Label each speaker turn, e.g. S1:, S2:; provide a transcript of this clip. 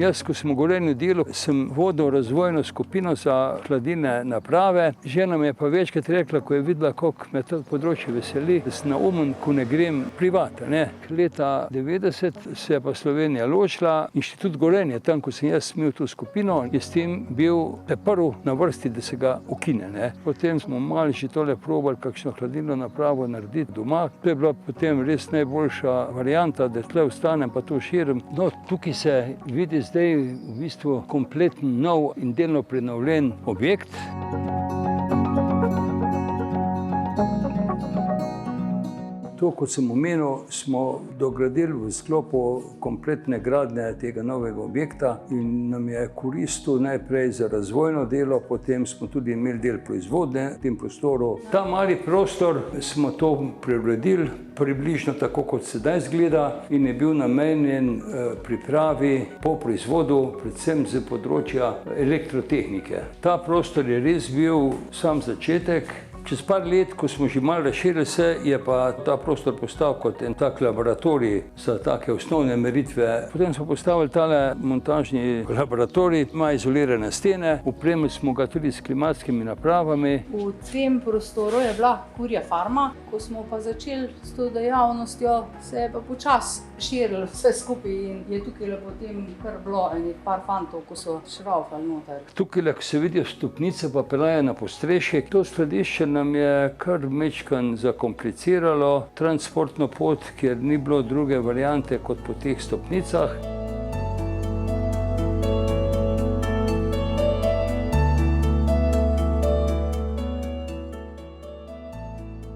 S1: Jaz, ko sem v Gorenju delal, sem vodil razvojno skupino za hladilne naprave. Žena mi je pa večkrat rekla, ko je videla, koliko me to področje veseli, da sem naumen, ko ne grem privat. Leta 90 se je pa Slovenija ločila. Inštitut Gorenje, tam, ko sem jaz imel to skupino, je s tem bil prvi na vrsti, da se ga ukine. Potem smo malo že tole probali, kakšno hladilno napravo narediti doma. To je bila potem res najboljša varianta, da tle ostanem pa to širim. No, tukaj se vidi zdaj v bistvu kompleten nov in delno prenovljen objekt. To, kot sem omenil, smo dogradili v sklopu kompletne gradnje tega novega objekta in nam je koristil najprej za razvojno delo, potem smo tudi imeli del proizvodnje v tem prostoru. Ta mali prostor smo to preuredili, približno tako, kot sedaj izgleda, in je bil namenjen pripravi po proizvodu, predvsem z področja elektrotehnike. Ta prostor je res bil sam začetek. Čez par let, ko smo že malo razširili se, je pa ta prostor postal kot en tak laboratorij za take osnovne meritve. Potem smo postavili tale montažni laboratorij, ima izolirane stene, opremili smo ga tudi s klimatskimi napravami.
S2: V tem prostoru je bila kurja farma, ko smo pa začeli s to dejavnostjo, se je pa počasi širilo vse skupaj in je tukaj potem kar bilo enih par fantov, ko so šraufali noter.
S1: Tukaj, ko se vidijo stopnice, pa pelaje na podstrešje. To skladišče nam je kar mečkan zakompliciralo transportno pot, ker ni bilo druge variante kot po teh stopnicah.